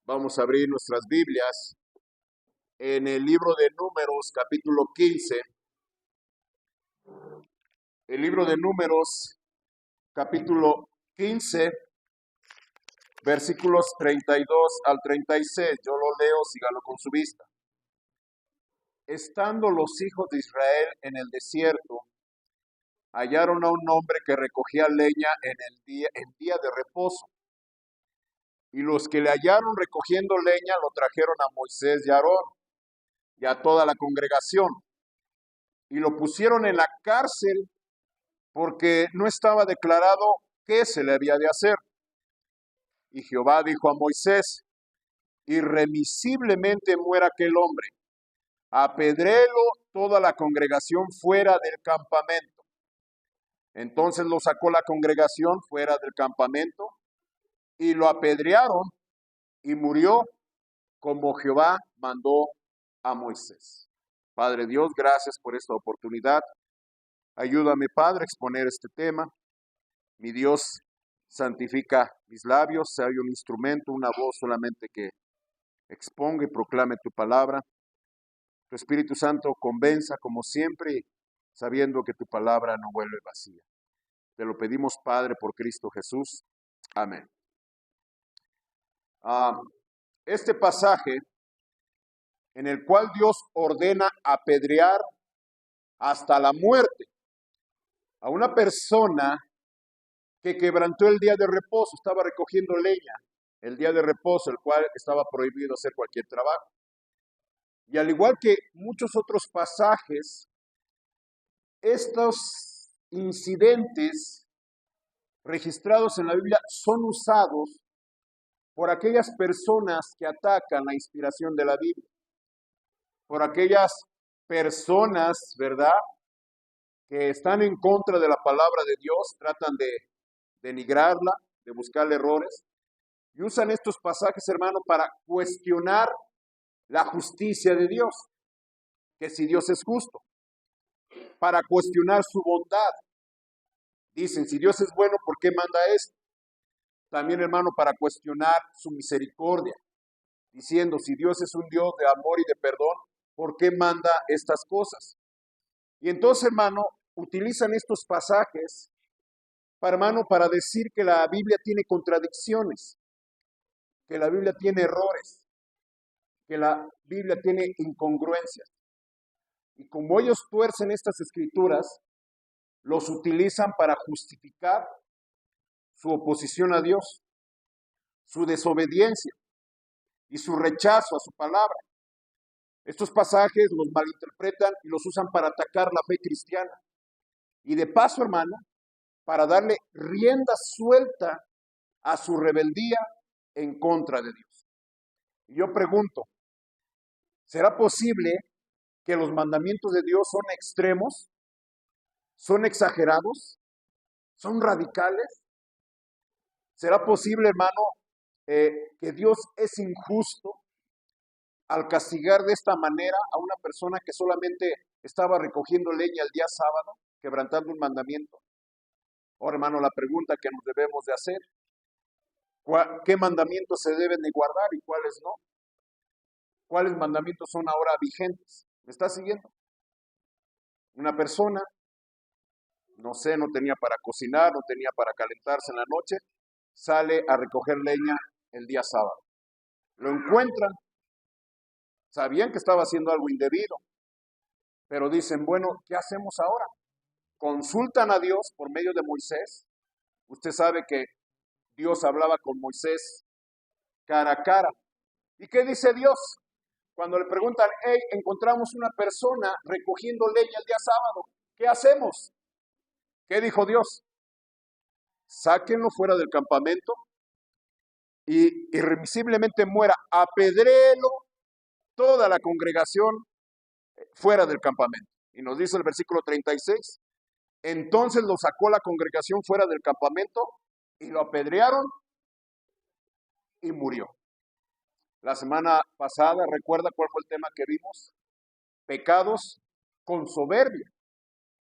Vamos a abrir nuestras Biblias en el libro de Números, capítulo 15. El libro de Números, capítulo 15, versículos 32 al 36. Yo lo leo, sígalo con su vista. Estando los hijos de Israel en el desierto, hallaron a un hombre que recogía leña en día de reposo. Y los que le hallaron recogiendo leña lo trajeron a Moisés y a Aarón y a toda la congregación, y lo pusieron en la cárcel porque no estaba declarado qué se le había de hacer. Y Jehová dijo a Moisés: irremisiblemente muera aquel hombre, apedréelo toda la congregación fuera del campamento. Entonces lo sacó la congregación fuera del campamento y lo apedrearon, y murió como Jehová mandó a Moisés. Padre Dios, gracias por esta oportunidad. Ayúdame, Padre, a exponer este tema. Mi Dios, santifica mis labios, sea yo un instrumento, una voz solamente que exponga y proclame tu palabra. Tu Espíritu Santo convenza como siempre, sabiendo que tu palabra no vuelve vacía. Te lo pedimos, Padre, por Cristo Jesús. Amén. Este pasaje en el cual Dios ordena apedrear hasta la muerte a una persona que quebrantó el día de reposo, estaba recogiendo leña, el día de reposo, el cual estaba prohibido hacer cualquier trabajo. Y al igual que muchos otros pasajes, estos incidentes registrados en la Biblia son usados por aquellas personas que atacan la inspiración de la Biblia, por aquellas personas, ¿verdad?, que están en contra de la palabra de Dios, tratan de denigrarla, de buscarle errores, y usan estos pasajes, hermano, para cuestionar la justicia de Dios, que si Dios es justo, para cuestionar su bondad. Dicen, si Dios es bueno, ¿por qué manda esto? También, hermano, para cuestionar su misericordia, diciendo, si Dios es un Dios de amor y de perdón, ¿por qué manda estas cosas? Y entonces, hermano, utilizan estos pasajes para decir que la Biblia tiene contradicciones, que la Biblia tiene errores, que la Biblia tiene incongruencias. Y como ellos tuercen estas escrituras, los utilizan para justificar su oposición a Dios, su desobediencia y su rechazo a su palabra. Estos pasajes los malinterpretan y los usan para atacar la fe cristiana. Y de paso, hermano, para darle rienda suelta a su rebeldía en contra de Dios. Y yo pregunto, ¿será posible que los mandamientos de Dios son extremos? ¿Son exagerados? ¿Son radicales? ¿Será posible, hermano, que Dios es injusto al castigar de esta manera a una persona que solamente estaba recogiendo leña el día sábado, quebrantando un mandamiento? Ahora, hermano, la pregunta que nos debemos de hacer, ¿qué mandamientos se deben de guardar y cuáles no? ¿Cuáles mandamientos son ahora vigentes? ¿Me está siguiendo? Una persona, no sé, no tenía para cocinar, no tenía para calentarse en la noche, sale a recoger leña el día sábado. Lo encuentran, sabían que estaba haciendo algo indebido, pero dicen, bueno, ¿qué hacemos ahora? Consultan a Dios por medio de Moisés. Usted sabe que Dios hablaba con Moisés cara a cara. ¿Y qué dice Dios? Cuando le preguntan, hey, encontramos una persona recogiendo leña el día sábado, ¿qué hacemos? ¿Qué dijo Dios? Sáquenlo fuera del campamento y irremisiblemente muera, apedréelo toda la congregación fuera del campamento. Y nos dice el versículo 36, entonces lo sacó la congregación fuera del campamento y lo apedrearon y murió. La semana pasada, ¿recuerda cuál fue el tema que vimos? Pecados con soberbia,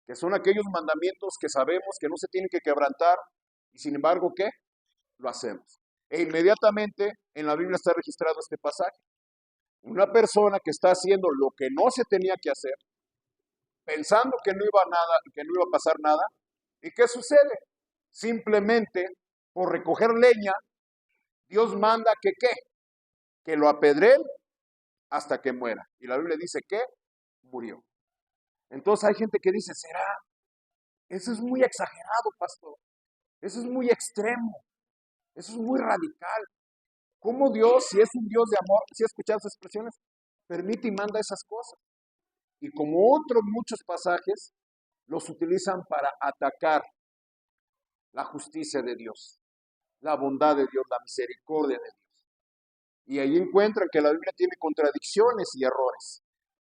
que son aquellos mandamientos que sabemos que no se tienen que quebrantar y sin embargo, ¿qué? Lo hacemos. E inmediatamente en la Biblia está registrado este pasaje. Una persona que está haciendo lo que no se tenía que hacer, pensando que no iba a nada, que no iba a pasar nada, ¿y qué sucede? Simplemente por recoger leña, Dios manda que ¿qué? Que lo apedreen hasta que muera. Y la Biblia dice que murió. Entonces hay gente que dice, ¿será? Eso es muy exagerado, pastor. Eso es muy extremo. Eso es muy radical. ¿Cómo Dios, si es un Dios de amor, si ha escuchado esas expresiones, permite y manda esas cosas? Y como otros muchos pasajes, los utilizan para atacar la justicia de Dios, la bondad de Dios, la misericordia de Dios. Y ahí encuentran que la Biblia tiene contradicciones y errores.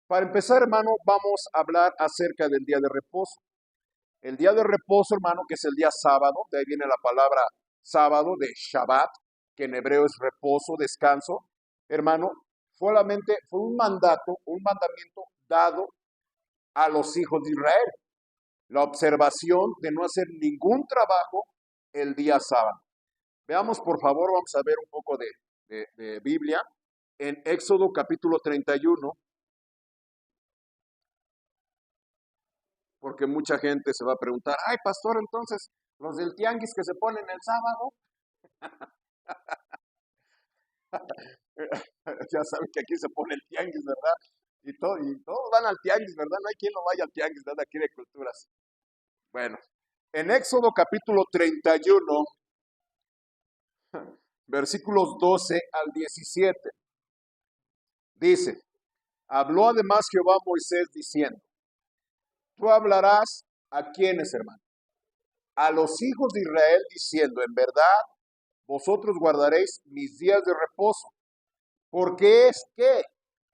Para empezar, hermano, vamos a hablar acerca del día de reposo. El día de reposo, hermano, que es el día sábado, de ahí viene la palabra sábado, de Shabbat, que en hebreo es reposo, descanso. Hermano, solamente fue un mandamiento dado a los hijos de Israel. La observación de no hacer ningún trabajo el día sábado. Veamos, por favor, vamos a ver un poco de Biblia en Éxodo capítulo 31, porque mucha gente se va a preguntar, ay, pastor, entonces, los del tianguis que se ponen el sábado, ya saben que aquí se pone el tianguis, ¿verdad? Y todos van al tianguis, ¿verdad? No hay quien no vaya al tianguis, ¿verdad? Aquí de culturas. Bueno, en Éxodo capítulo 31, versículos 12 al 17, dice, habló además Jehová a Moisés diciendo, tú hablarás a quienes, hermano, a los hijos de Israel diciendo, en verdad, vosotros guardaréis mis días de reposo, porque es que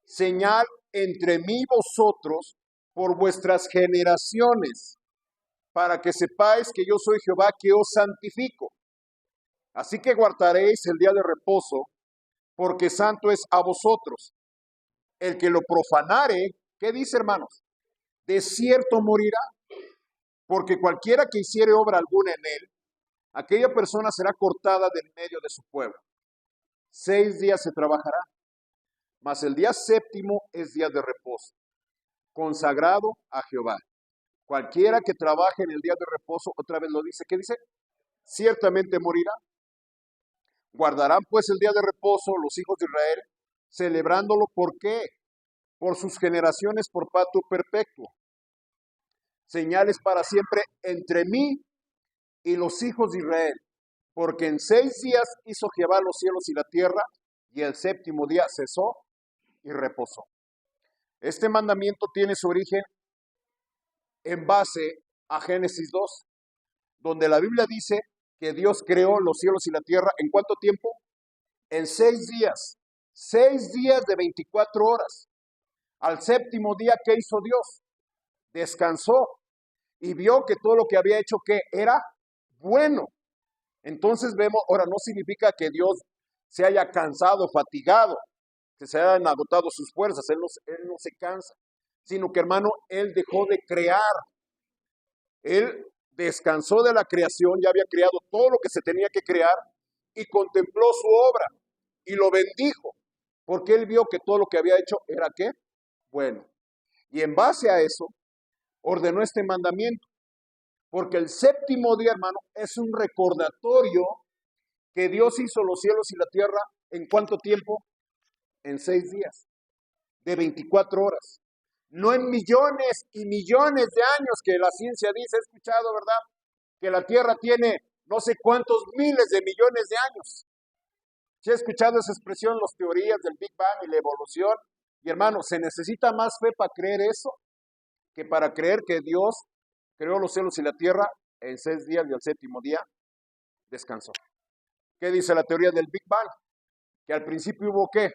señal entre mí y vosotros por vuestras generaciones, para que sepáis que yo soy Jehová que os santifico. Así que guardaréis el día de reposo, porque santo es a vosotros. El que lo profanare, ¿qué dice, hermanos? De cierto morirá, porque cualquiera que hiciere obra alguna en él, aquella persona será cortada del medio de su pueblo. 6 días se trabajará, mas el día séptimo es día de reposo, consagrado a Jehová. Cualquiera que trabaje en el día de reposo, otra vez lo dice, ¿qué dice? Ciertamente morirá. Guardarán pues el día de reposo los hijos de Israel, celebrándolo, ¿por qué? Por sus generaciones, por pacto perpetuo. Señales para siempre entre mí y los hijos de Israel, porque en 6 días hizo Jehová los cielos y la tierra, y el séptimo día cesó y reposó. Este mandamiento tiene su origen en base a Génesis 2, donde la Biblia dice que Dios creó los cielos y la tierra, ¿en cuánto tiempo? En 6 días. 6 días de 24 horas. Al séptimo día, ¿qué hizo Dios? Descansó y vio que todo lo que había hecho, ¿qué? Era bueno. Entonces vemos, ahora no significa que Dios se haya cansado, fatigado, que se hayan agotado sus fuerzas, él no se cansa, sino que, hermano, Él dejó de crear. Él descansó de la creación, ya había creado todo lo que se tenía que crear y contempló su obra y lo bendijo, porque Él vio que todo lo que había hecho era ¿qué? Bueno. Y en base a eso, ordenó este mandamiento, porque el séptimo día, hermano, es un recordatorio que Dios hizo los cielos y la tierra, ¿en cuánto tiempo? En 6 días, de 24 horas. No en millones y millones de años que la ciencia dice, he escuchado, ¿verdad? Que la tierra tiene no sé cuántos miles de millones de años. ¿Sí he escuchado esa expresión, las teorías del Big Bang y la evolución? Y hermano, se necesita más fe para creer eso que para creer que Dios creó los cielos y la tierra en 6 días y al séptimo día descansó. ¿Qué dice la teoría del Big Bang? Que al principio hubo ¿qué?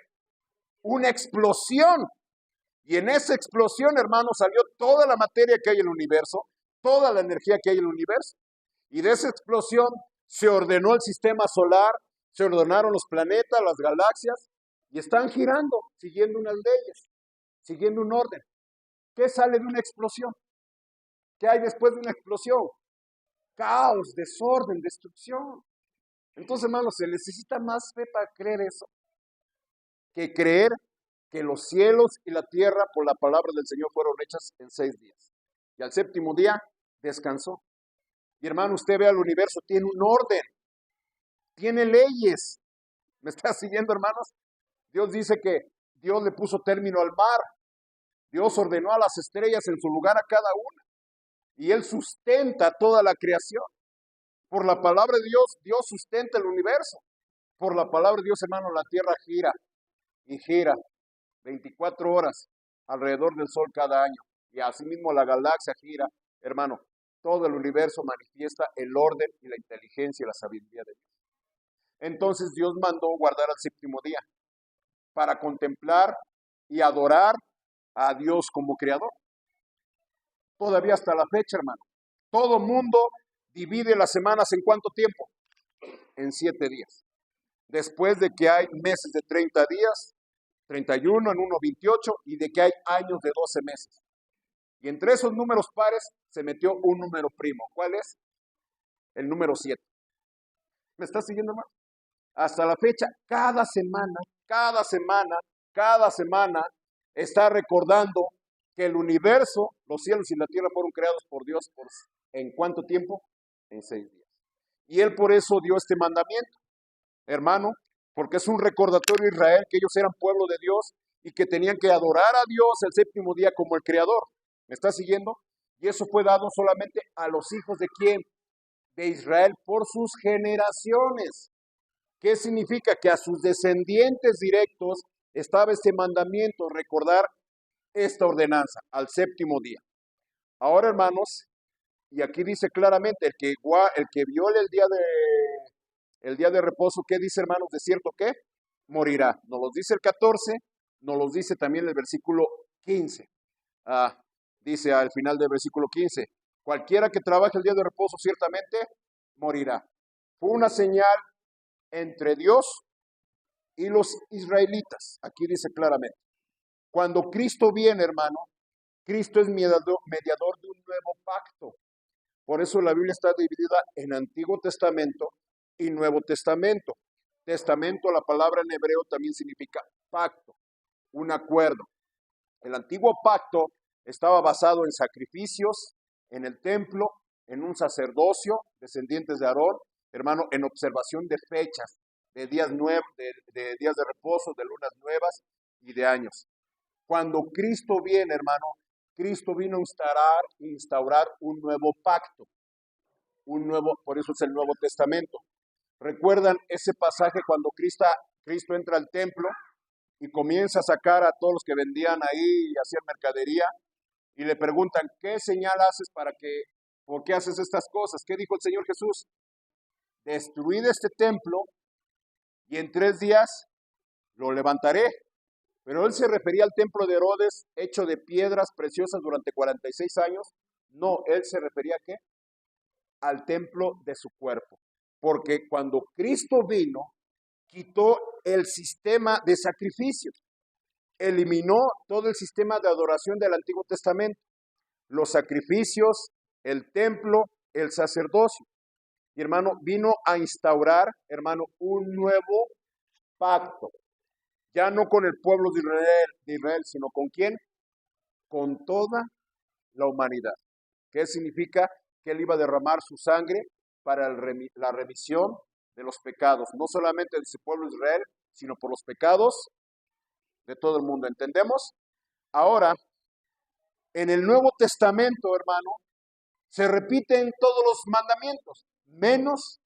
Una explosión. Y en esa explosión, hermano, salió toda la materia que hay en el universo, toda la energía que hay en el universo. Y de esa explosión se ordenó el sistema solar, se ordenaron los planetas, las galaxias, y están girando, siguiendo unas leyes, siguiendo un orden. ¿Qué sale de una explosión? ¿Qué hay después de una explosión? Caos, desorden, destrucción. Entonces, hermanos, se necesita más fe para creer eso, que creer que los cielos y la tierra por la palabra del Señor fueron hechas en 6 días. Y al séptimo día descansó. Y hermano, usted ve al universo, tiene un orden, tiene leyes. ¿Me está siguiendo, hermanos? Dios dice que Dios le puso término al mar. Dios ordenó a las estrellas en su lugar a cada una. Y Él sustenta toda la creación. Por la palabra de Dios, Dios sustenta el universo. Por la palabra de Dios, hermano, la tierra gira y gira 24 horas alrededor del sol cada año. Y asimismo la galaxia gira, hermano. Todo el universo manifiesta el orden y la inteligencia y la sabiduría de Dios. Entonces Dios mandó guardar el séptimo día para contemplar y adorar a Dios como creador. Todavía hasta la fecha, hermano. Todo mundo divide las semanas en ¿cuánto tiempo? En 7 días. Después de que hay meses de 30 días, 31, en uno 28, y de que hay años de 12 meses. Y entre esos números pares se metió un número primo. ¿Cuál es? El número 7. ¿Me estás siguiendo, hermano? Hasta la fecha, cada semana está recordando que el universo, los cielos y la tierra fueron creados por Dios ¿en cuánto tiempo? En 6 días. Y Él por eso dio este mandamiento, hermano, porque es un recordatorio a Israel que ellos eran pueblo de Dios y que tenían que adorar a Dios el séptimo día como el creador. ¿Me está siguiendo? Y eso fue dado solamente a los hijos de ¿quién? De Israel por sus generaciones. ¿Qué significa? Que a sus descendientes directos estaba este mandamiento, recordar esta ordenanza al séptimo día. Ahora, hermanos, y aquí dice claramente, el que viole el día de reposo, ¿qué dice, hermanos? De cierto que morirá. Nos los dice el 14, nos los dice también el versículo 15. Dice al final del versículo 15, cualquiera que trabaje el día de reposo ciertamente morirá. Fue una señal entre Dios y los israelitas. Aquí dice claramente. Cuando Cristo viene, hermano, Cristo es mediador de un nuevo pacto. Por eso la Biblia está dividida en Antiguo Testamento y Nuevo Testamento. Testamento, la palabra en hebreo también significa pacto, un acuerdo. El antiguo pacto estaba basado en sacrificios, en el templo, en un sacerdocio, descendientes de Aarón, hermano, en observación de fechas, de días de días de reposo, de lunas nuevas y de años. Cuando Cristo viene, hermano, Cristo vino a instaurar un nuevo pacto, por eso es el Nuevo Testamento. ¿Recuerdan ese pasaje cuando Cristo entra al templo y comienza a sacar a todos los que vendían ahí y hacían mercadería y le preguntan, ¿qué señal haces por qué haces estas cosas? ¿Qué dijo el Señor Jesús? Destruid este templo y en 3 días lo levantaré. Pero él se refería al templo de Herodes, hecho de piedras preciosas durante 46 años. No, él se refería ¿a qué? Al templo de su cuerpo. Porque cuando Cristo vino, quitó el sistema de sacrificios, eliminó todo el sistema de adoración del Antiguo Testamento, los sacrificios, el templo, el sacerdocio. Y hermano, vino a instaurar, hermano, un nuevo pacto. Ya no con el pueblo de Israel, sino ¿con quién? Con toda la humanidad. ¿Qué significa? Que Él iba a derramar su sangre para la remisión de los pecados, no solamente de su pueblo de Israel, sino por los pecados de todo el mundo. ¿Entendemos? Ahora, en el Nuevo Testamento, hermano, se repiten todos los mandamientos, menos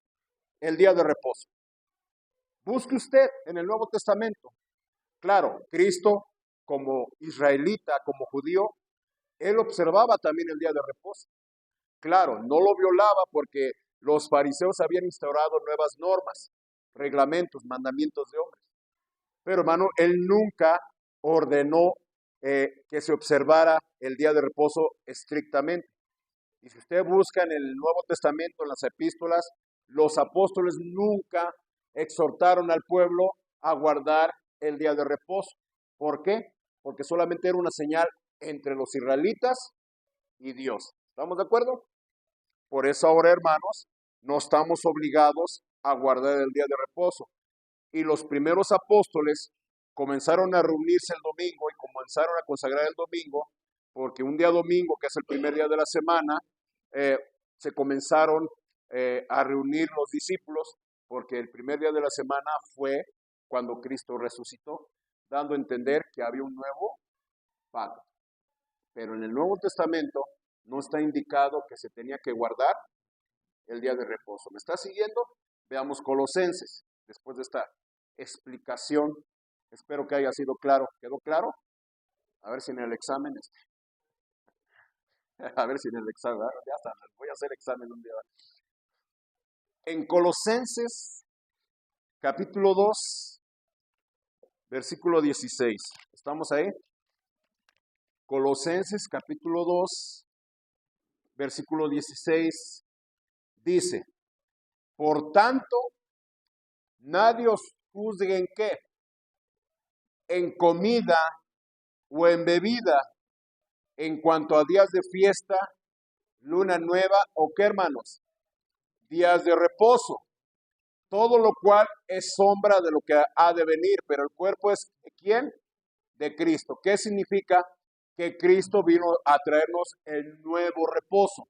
el día de reposo. Busque usted en el Nuevo Testamento. Claro, Cristo como israelita, como judío, Él observaba también el día de reposo. Claro, no lo violaba porque los fariseos habían instaurado nuevas normas, reglamentos, mandamientos de hombres. Pero hermano, Él nunca ordenó que se observara el día de reposo estrictamente. Y si usted busca en el Nuevo Testamento, en las epístolas, los apóstoles nunca exhortaron al pueblo a guardar el día de reposo. ¿Por qué? Porque solamente era una señal entre los israelitas y Dios. ¿Estamos de acuerdo? Por eso ahora, hermanos, no estamos obligados a guardar el día de reposo. Y los primeros apóstoles comenzaron a reunirse el domingo y comenzaron a consagrar el domingo, porque un día domingo, que es el primer día de la semana, eh, se comenzaron a reunir los discípulos, porque el primer día de la semana fue cuando Cristo resucitó, dando a entender que había un nuevo pacto. Pero en el Nuevo Testamento no está indicado que se tenía que guardar el día de reposo. ¿Me está siguiendo? Veamos Colosenses, después de esta explicación. Espero que haya sido claro. ¿Quedó claro? A ver si en el examen, a ver si en el examen, ya está, voy a hacer examen un día. En Colosenses, capítulo 2, versículo 16. ¿Estamos ahí? Colosenses, capítulo 2, versículo 16, dice, por tanto, nadie os juzgue en qué, en comida o en bebida, en cuanto a días de fiesta, luna nueva o qué, hermanos, días de reposo, todo lo cual es sombra de lo que ha de venir, pero el cuerpo es ¿de quién? De Cristo. ¿Qué significa? Que Cristo vino a traernos el nuevo reposo.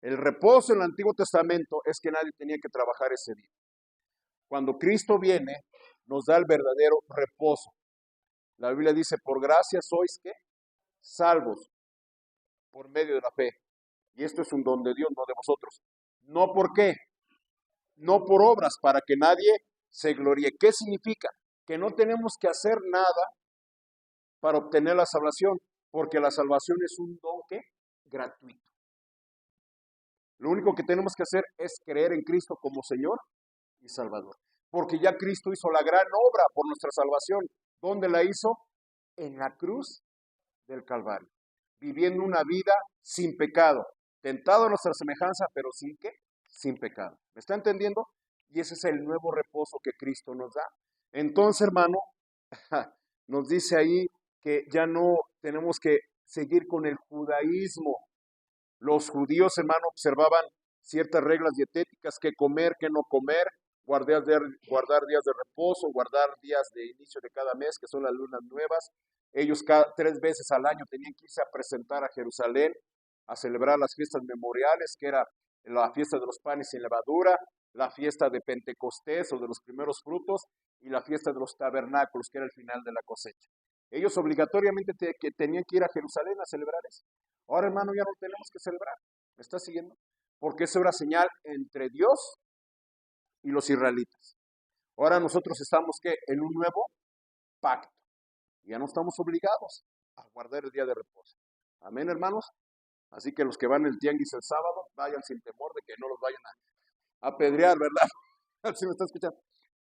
El reposo en el Antiguo Testamento es que nadie tenía que trabajar ese día. Cuando Cristo viene, nos da el verdadero reposo. La Biblia dice, por gracia sois ¿qué? Salvos por medio de la fe. Y esto es un don de Dios, no de vosotros. ¿No por qué? No por obras, para que nadie se gloríe. ¿Qué significa? Que no tenemos que hacer nada para obtener la salvación, porque la salvación es un don ¿qué? Gratuito. Lo único que tenemos que hacer es creer en Cristo como Señor y Salvador, porque ya Cristo hizo la gran obra por nuestra salvación. ¿Dónde la hizo? En la cruz del Calvario, viviendo una vida sin pecado, tentado a nuestra semejanza, pero sin ¿qué? Sin pecado. ¿Me está entendiendo? Y ese es el nuevo reposo que Cristo nos da. Entonces, hermano, nos dice ahí que ya no tenemos que seguir con el judaísmo. Los judíos, hermano, observaban ciertas reglas dietéticas, qué comer, qué no comer, guardar días de reposo, guardar días de inicio de cada mes, que son las lunas nuevas. Ellos 3 veces al año tenían que irse a presentar a Jerusalén, a celebrar las fiestas memoriales, que era la fiesta de los panes sin levadura, la fiesta de Pentecostés o de los primeros frutos, y la fiesta de los tabernáculos, que era el final de la cosecha. Ellos obligatoriamente tenían que ir a Jerusalén a celebrar eso. Ahora, hermano, ya no tenemos que celebrar. ¿Me está siguiendo? Porque eso era señal entre Dios y los israelitas. Ahora nosotros estamos ¿qué? En un nuevo pacto. Ya no estamos obligados a guardar el día de reposo. Amén, hermanos. Así que los que van el tianguis el sábado, vayan sin temor de que no los vayan a apedrear, ¿verdad? ¿Sí me está escuchando?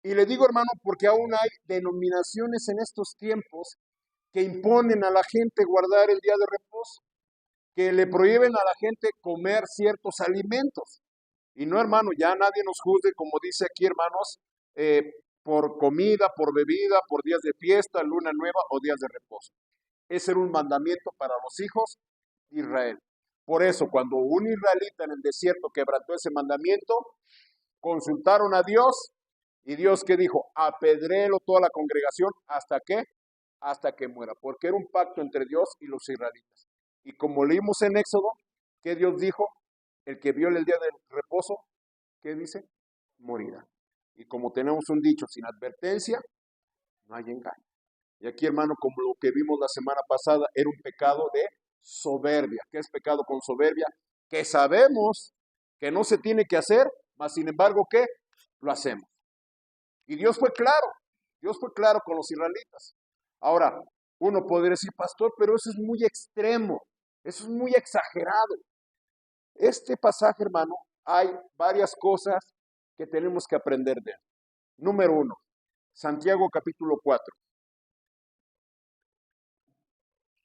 Y le digo, hermano, porque aún hay denominaciones en estos tiempos que imponen a la gente guardar el día de reposo, que le prohíben a la gente comer ciertos alimentos. Y no, hermano, ya nadie nos juzgue, como dice aquí, hermanos, por comida, por bebida, por días de fiesta, luna nueva o días de reposo. Ese era un mandamiento para los hijos de Israel. Por eso, cuando un israelita en el desierto quebrantó ese mandamiento, consultaron a Dios y Dios ¿qué dijo? Apedréelo toda la congregación, ¿hasta qué? Hasta que muera, porque era un pacto entre Dios y los israelitas. Y como leímos en Éxodo, ¿qué Dios dijo? El que viole el día del reposo, ¿qué dice? Morirá. Y como tenemos un dicho, sin advertencia, no hay engaño. Y aquí, hermano, como lo que vimos la semana pasada, era un pecado de soberbia. ¿Qué es pecado con soberbia? Que sabemos que no se tiene que hacer, mas sin embargo, ¿qué? Lo hacemos. Y Dios fue claro con los israelitas. Ahora, uno podría decir, pastor, pero eso es muy extremo, eso es muy exagerado. Este pasaje, hermano, hay varias cosas que tenemos que aprender de él. Número 1, Santiago capítulo 4.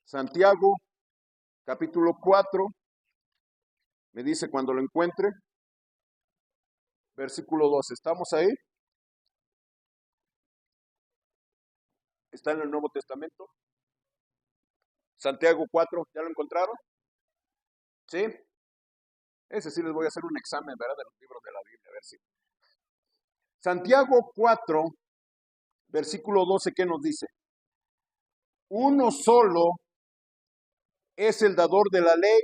Santiago capítulo 4, me dice cuando lo encuentre, versículo 2. ¿Estamos ahí? ¿Está en el Nuevo Testamento? Santiago 4, ¿ya lo encontraron? ¿Sí? Ese sí les voy a hacer un examen, ¿verdad? De los libros de la Biblia, a ver si. Santiago 4, versículo 12, ¿qué nos dice? Uno solo es el dador de la ley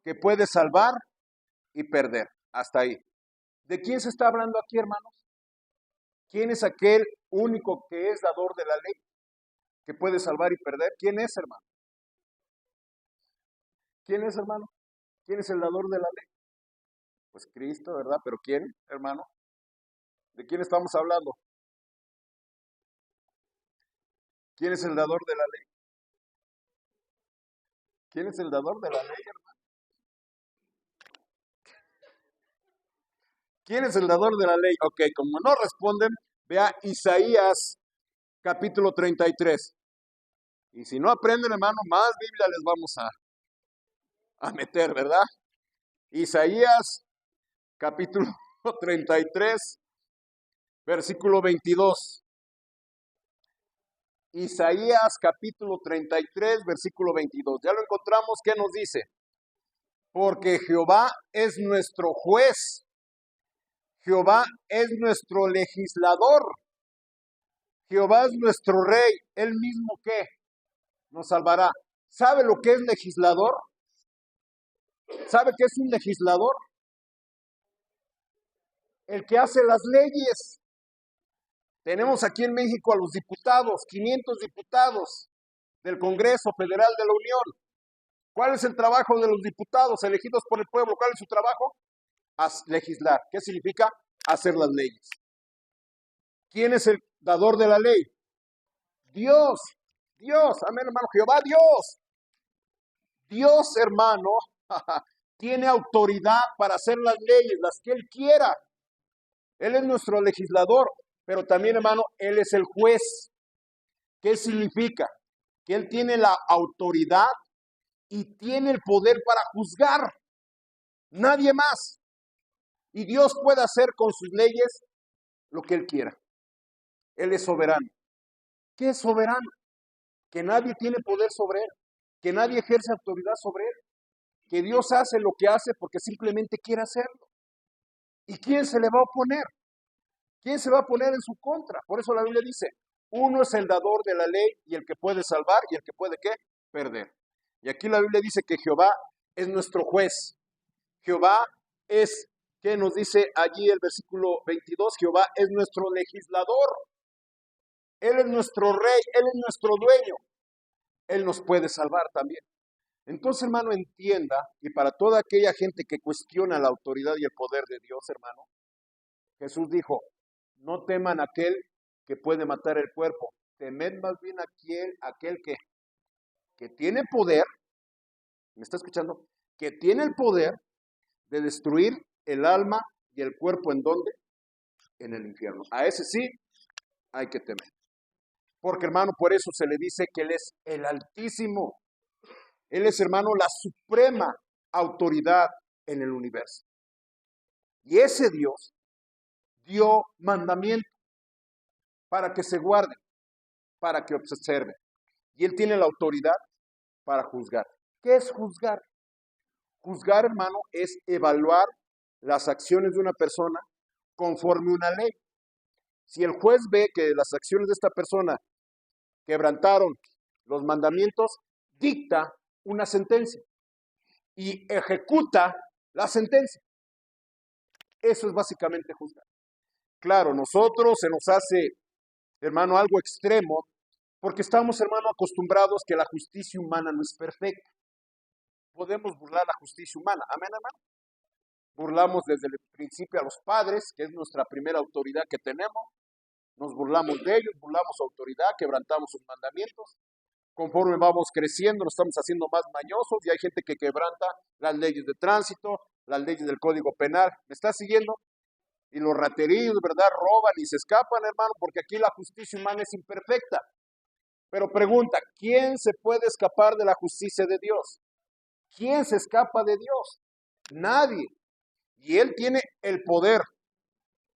que puede salvar y perder. Hasta ahí. ¿De quién se está hablando aquí, hermanos? ¿Quién es aquel único que es dador de la ley que puede salvar y perder? ¿Quién es, hermano? ¿Quién es, hermano? ¿Quién es el dador de la ley? Pues Cristo, ¿verdad? Pero ¿quién, hermano? ¿De quién estamos hablando? ¿Quién es el dador de la ley? ¿Quién es el dador de la ley, hermano? ¿Quién es el dador de la ley? Ok, como no responden, vea Isaías capítulo 33. Y si no aprenden, hermano, más Biblia les vamos a meter, ¿verdad? Isaías capítulo 33, versículo 22. Isaías capítulo 33, versículo 22. Ya lo encontramos, ¿qué nos dice? Porque Jehová es nuestro juez, Jehová es nuestro legislador, Jehová es nuestro rey, él mismo que nos salvará. ¿Sabe lo que es legislador? ¿Sabe qué es un legislador? El que hace las leyes. Tenemos aquí en México a los diputados, 500 diputados del Congreso Federal de la Unión. ¿Cuál es el trabajo de los diputados elegidos por el pueblo? ¿Cuál es su trabajo? Legislar. ¿Qué significa? Hacer las leyes. ¿Quién es el dador de la ley? Dios. Dios. Amén, hermano. Jehová, Dios. Dios, hermano, tiene autoridad para hacer las leyes, las que Él quiera. Él es nuestro legislador, pero también, hermano, Él es el juez. ¿Qué significa? Que Él tiene la autoridad y tiene el poder para juzgar. Nadie más. Y Dios puede hacer con sus leyes lo que Él quiera. Él es soberano. ¿Qué es soberano? Que nadie tiene poder sobre Él, que nadie ejerce autoridad sobre Él, que Dios hace lo que hace porque simplemente quiere hacerlo. ¿Y quién se le va a oponer? ¿Quién se va a poner en su contra? Por eso la Biblia dice, uno es el dador de la ley y el que puede salvar y el que puede, ¿qué? Perder. Y aquí la Biblia dice que Jehová es nuestro juez. Jehová es, ¿qué nos dice allí el versículo 22? Jehová es nuestro legislador. Él es nuestro rey, Él es nuestro dueño. Él nos puede salvar también. Entonces, hermano, entienda, y para toda aquella gente que cuestiona la autoridad y el poder de Dios, hermano, Jesús dijo, no teman a aquel que puede matar el cuerpo, temed más bien a aquel que tiene poder, ¿me está escuchando? Que tiene el poder de destruir el alma y el cuerpo, ¿en dónde? En el infierno. A ese sí hay que temer. Porque, hermano, por eso se le dice que Él es el Altísimo. Él es, hermano, la suprema autoridad en el universo. Y ese Dios dio mandamiento para que se guarden, para que observen. Y Él tiene la autoridad para juzgar. ¿Qué es juzgar? Juzgar, hermano, es evaluar las acciones de una persona conforme una ley. Si el juez ve que las acciones de esta persona quebrantaron los mandamientos, dicta una sentencia y ejecuta la sentencia. Eso es básicamente juzgar. Claro, nosotros se nos hace, hermano, algo extremo, porque estamos, hermano, acostumbrados que la justicia humana no es perfecta. Podemos burlar la justicia humana. Amén, hermano. Burlamos desde el principio a los padres, que es nuestra primera autoridad que tenemos. Nos burlamos de ellos, burlamos su autoridad, quebrantamos sus mandamientos. Conforme vamos creciendo, nos estamos haciendo más mañosos y hay gente que quebranta las leyes de tránsito, las leyes del Código Penal. ¿Me está siguiendo? Y los raterillos, ¿verdad? Roban y se escapan, hermano, porque aquí la justicia humana es imperfecta. Pero pregunta, ¿quién se puede escapar de la justicia de Dios? ¿Quién se escapa de Dios? Nadie. Y Él tiene el poder,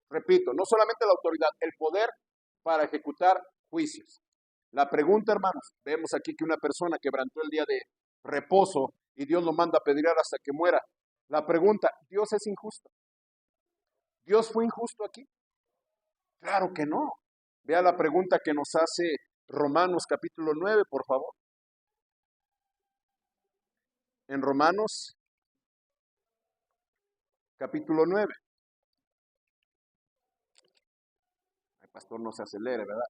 repito, no solamente la autoridad, el poder para ejecutar juicios. La pregunta, hermanos, vemos aquí que una persona quebrantó el día de reposo y Dios lo manda a apedrear hasta que muera. La pregunta, ¿Dios es injusto? ¿Dios fue injusto aquí? Claro que no. Vea la pregunta que nos hace Romanos capítulo 9, por favor. En Romanos capítulo 9. El pastor no se acelere, ¿verdad?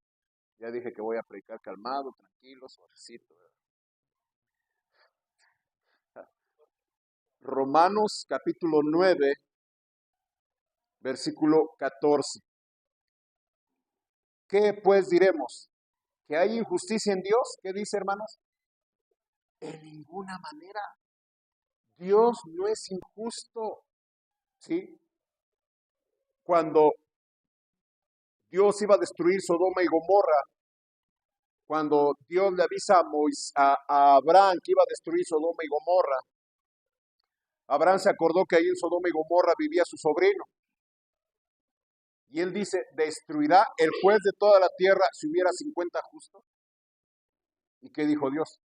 Ya dije que voy a predicar calmado, tranquilo, suavecito, ¿verdad? Romanos capítulo 9, versículo 14. ¿Qué pues diremos? ¿Que hay injusticia en Dios? ¿Qué dice, hermanos? En ninguna manera. Dios no es injusto, ¿sí? Cuando Dios iba a destruir Sodoma y Gomorra, cuando Dios le avisa a Abraham que iba a destruir Sodoma y Gomorra, Abraham se acordó que ahí en Sodoma y Gomorra vivía su sobrino. Y él dice, ¿destruirá el juez de toda la tierra si hubiera 50 justos? ¿Y qué dijo Dios?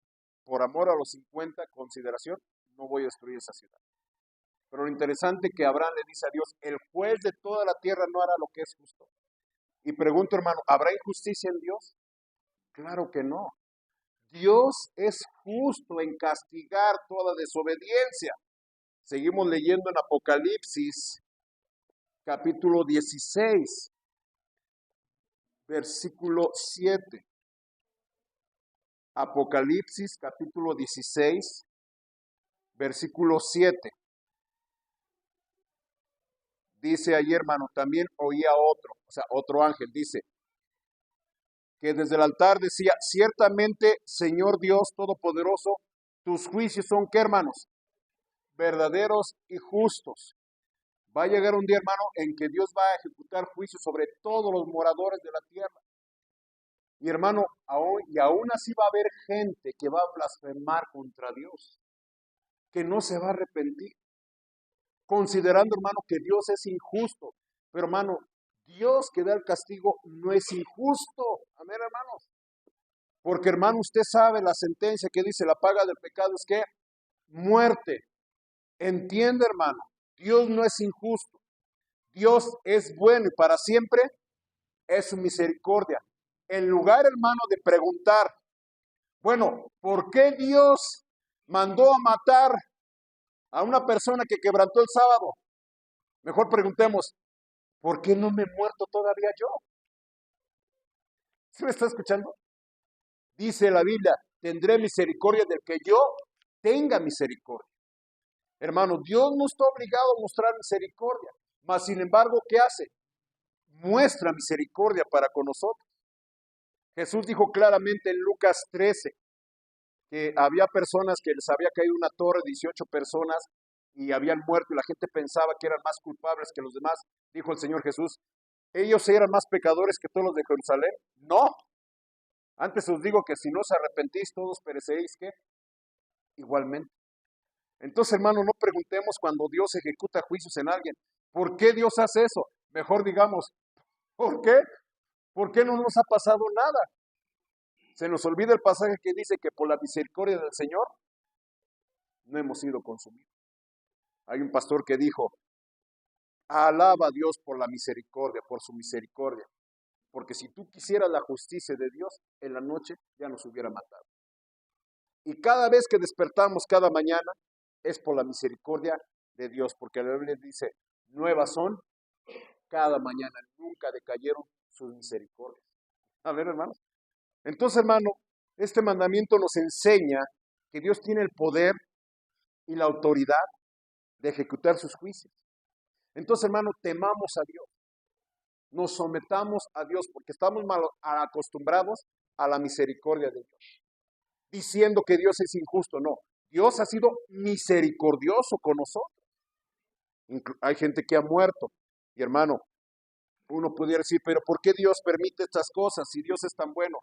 Por amor a los 50, consideración, no voy a destruir esa ciudad. Pero lo interesante es que Abraham le dice a Dios, el juez de toda la tierra no hará lo que es justo. Y pregunto, hermano, ¿habrá injusticia en Dios? Claro que no. Dios es justo en castigar toda desobediencia. Seguimos leyendo en Apocalipsis, capítulo 16, versículo 7. Apocalipsis, capítulo 16, versículo 7. Dice ahí, hermano, también oía otro, o sea, otro ángel, dice, que desde el altar decía, ciertamente, Señor Dios Todopoderoso, tus juicios son, ¿qué, hermanos? Verdaderos y justos. Va a llegar un día, hermano, en que Dios va a ejecutar juicios sobre todos los moradores de la tierra. Y hermano, aún así va a haber gente que va a blasfemar contra Dios, que no se va a arrepentir, considerando, hermano, que Dios es injusto. Pero, hermano, Dios que da el castigo no es injusto. Amén, hermanos. Porque, hermano, usted sabe la sentencia que dice, la paga del pecado es que muerte. Entiende, hermano, Dios no es injusto. Dios es bueno y para siempre es su misericordia. En lugar, hermano, de preguntar, bueno, ¿por qué Dios mandó a matar a una persona que quebrantó el sábado? Mejor preguntemos, ¿por qué no me he muerto todavía yo? ¿Sí me está escuchando? Dice la Biblia, tendré misericordia del que yo tenga misericordia. Hermano, Dios no está obligado a mostrar misericordia, mas sin embargo, ¿qué hace? Muestra misericordia para con nosotros. Jesús dijo claramente en Lucas 13 que había personas que les había caído una torre, 18 personas, y habían muerto y la gente pensaba que eran más culpables que los demás. Dijo el Señor Jesús, ¿ellos eran más pecadores que todos los de Jerusalén? No. Antes os digo que si no os arrepentís, todos pereceréis, ¿qué? Igualmente. Entonces, hermano, no preguntemos cuando Dios ejecuta juicios en alguien, ¿por qué Dios hace eso? Mejor digamos, ¿por qué? ¿Por qué no nos ha pasado nada? Se nos olvida el pasaje que dice que por la misericordia del Señor no hemos sido consumidos. Hay un pastor que dijo, alaba a Dios por la misericordia, por su misericordia, porque si tú quisieras la justicia de Dios, en la noche ya nos hubiera matado. Y cada vez que despertamos cada mañana es por la misericordia de Dios, porque la Biblia dice, nuevas son cada mañana, nunca decayeron sus misericordias. A ver, hermanos. Entonces, hermano, este mandamiento nos enseña que Dios tiene el poder y la autoridad de ejecutar sus juicios. Entonces, hermano, temamos a Dios. Nos sometamos a Dios porque estamos mal acostumbrados a la misericordia de Dios. Diciendo que Dios es injusto, no. Dios ha sido misericordioso con nosotros. Hay gente que ha muerto. Y hermano, uno pudiera decir, pero ¿por qué Dios permite estas cosas si Dios es tan bueno?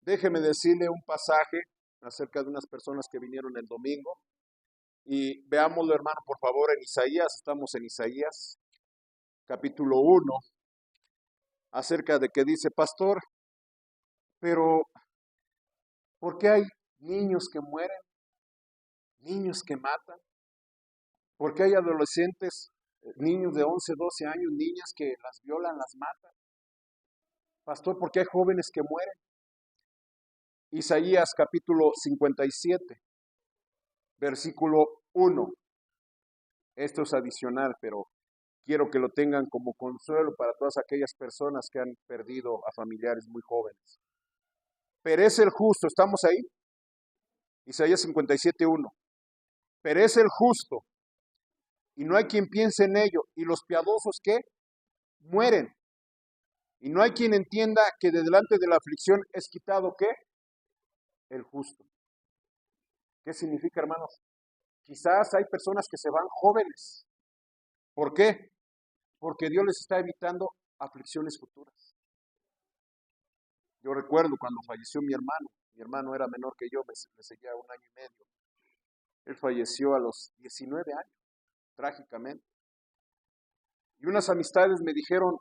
Déjeme decirle un pasaje acerca de unas personas que vinieron el domingo. Y veámoslo, hermano, por favor, en Isaías. Estamos en Isaías, capítulo 1, acerca de que dice, pastor, pero ¿por qué hay niños que mueren? Niños que matan. ¿Por qué hay adolescentes, niños de 11, 12 años, niñas que las violan, las matan? Pastor, ¿por qué hay jóvenes que mueren? Isaías capítulo 57, versículo 1. Esto es adicional, pero quiero que lo tengan como consuelo para todas aquellas personas que han perdido a familiares muy jóvenes. Perece el justo, ¿estamos ahí? Isaías 57, 1. Perece el justo, y no hay quien piense en ello, y los piadosos, ¿qué? Mueren. Y no hay quien entienda que de delante de la aflicción es quitado, ¿qué? El justo. ¿Qué significa, hermanos? Quizás hay personas que se van jóvenes. ¿Por qué? Porque Dios les está evitando aflicciones futuras. Yo recuerdo cuando falleció mi hermano era menor que yo, me seguía 1 año y medio. Él falleció a los 19 años, trágicamente. Y unas amistades me dijeron,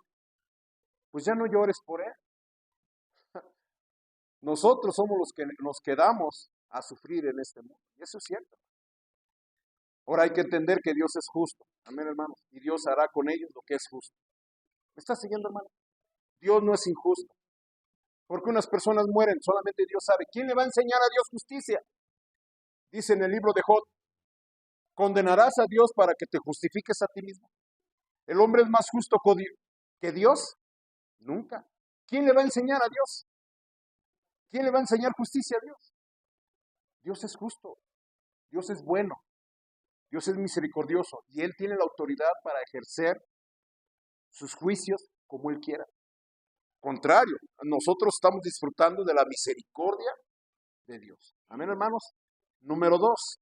pues ya no llores por él. Nosotros somos los que nos quedamos a sufrir en este mundo. Y eso es cierto. Ahora hay que entender que Dios es justo. Amén, hermanos. Y Dios hará con ellos lo que es justo. ¿Me está siguiendo, hermano? Dios no es injusto. Porque unas personas mueren, solamente Dios sabe. ¿Quién le va a enseñar a Dios justicia? Dice en el libro de Job, ¿condenarás a Dios para que te justifiques a ti mismo? ¿El hombre es más justo que Dios? Nunca. ¿Quién le va a enseñar a Dios? ¿Quién le va a enseñar justicia a Dios? Dios es justo, Dios es bueno, Dios es misericordioso y Él tiene la autoridad para ejercer sus juicios como Él quiera. Contrario, nosotros estamos disfrutando de la misericordia de Dios. Amén, hermanos. Número 2.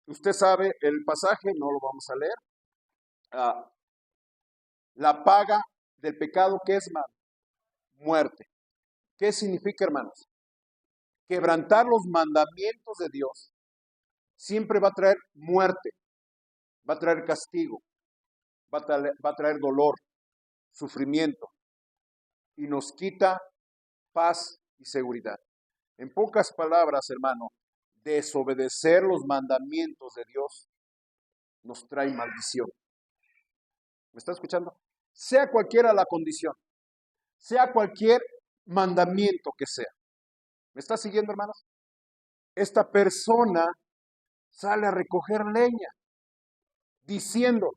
Usted sabe el pasaje, no lo vamos a leer. La paga del pecado, ¿qué es, hermano? Muerte. ¿Qué significa, hermanos? Quebrantar los mandamientos de Dios siempre va a traer muerte, va a traer castigo, va a traer dolor, sufrimiento y nos quita paz y seguridad. En pocas palabras, hermano, desobedecer los mandamientos de Dios nos trae maldición. ¿Me está escuchando? Sea cualquiera la condición, sea cualquier mandamiento que sea. ¿Me está siguiendo, hermanos? Esta persona sale a recoger leña diciendo,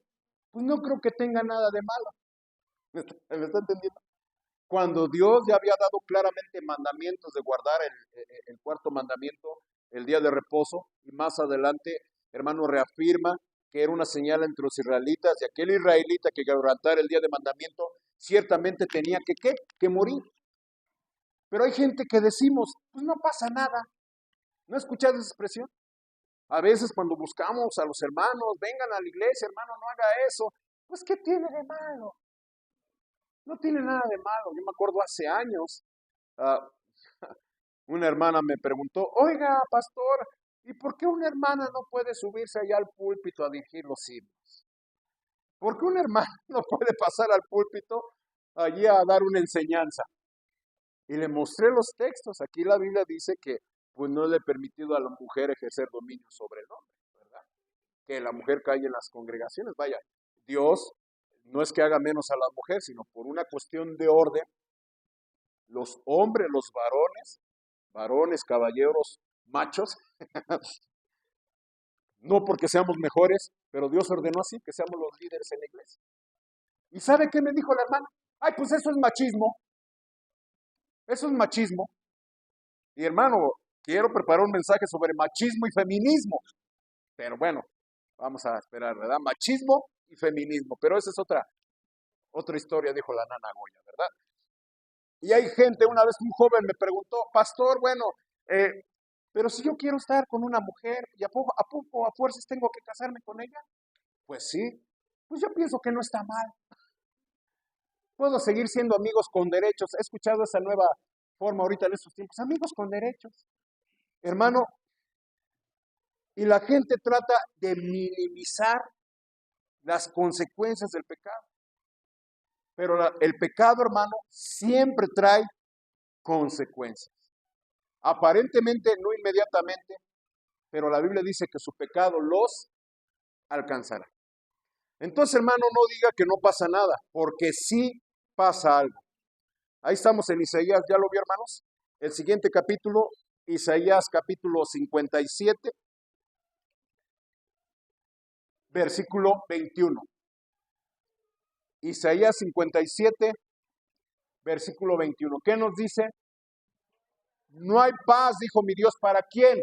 pues no creo que tenga nada de malo. ¿Me está entendiendo? Cuando Dios ya había dado claramente mandamientos de guardar el cuarto mandamiento, el día de reposo, y más adelante, hermano, reafirma que era una señal entre los israelitas, y aquel israelita que quebrantara el día de mandamiento, ciertamente tenía que morir. Pero hay gente que decimos, pues no pasa nada. ¿No has escuchado esa expresión? A veces cuando buscamos a los hermanos, vengan a la iglesia, hermano, no haga eso. Pues, ¿qué tiene de malo? No tiene nada de malo. Yo me acuerdo hace años, ah, una hermana me preguntó, oiga, pastor, ¿y por qué una hermana no puede subirse allá al púlpito a dirigir los himnos? ¿Por qué una hermana no puede pasar al púlpito allí a dar una enseñanza? Y le mostré los textos. Aquí la Biblia dice que pues no le he permitido a la mujer ejercer dominio sobre el hombre, ¿verdad? Que la mujer calle en las congregaciones. Vaya, Dios no es que haga menos a la mujer, sino por una cuestión de orden, los hombres, los varones, caballeros, machos, no porque seamos mejores, pero Dios ordenó así, que seamos los líderes en la iglesia. ¿Y sabe qué me dijo la hermana? Ay, pues eso es machismo. Eso es machismo. Y hermano, quiero preparar un mensaje sobre machismo y feminismo. Pero bueno, vamos a esperar, ¿verdad? Machismo y feminismo. Pero esa es otra historia, dijo la nana Goya, ¿verdad? Y hay gente, una vez un joven me preguntó, pastor, bueno, pero si yo quiero estar con una mujer, ¿y a poco a fuerzas tengo que casarme con ella? Pues sí, pues yo pienso que no está mal. Puedo seguir siendo amigos con derechos. He escuchado esa nueva forma ahorita en estos tiempos, amigos con derechos. Hermano, y la gente trata de minimizar las consecuencias del pecado. Pero el pecado, hermano, siempre trae consecuencias. Aparentemente, no inmediatamente, pero la Biblia dice que su pecado los alcanzará. Entonces, hermano, no diga que no pasa nada, porque sí pasa algo. Ahí estamos en Isaías, ¿ya lo vio, hermanos? El siguiente capítulo, Isaías capítulo 57, versículo 21. Isaías 57, versículo 21. ¿Qué nos dice? No hay paz, dijo mi Dios, ¿para quién?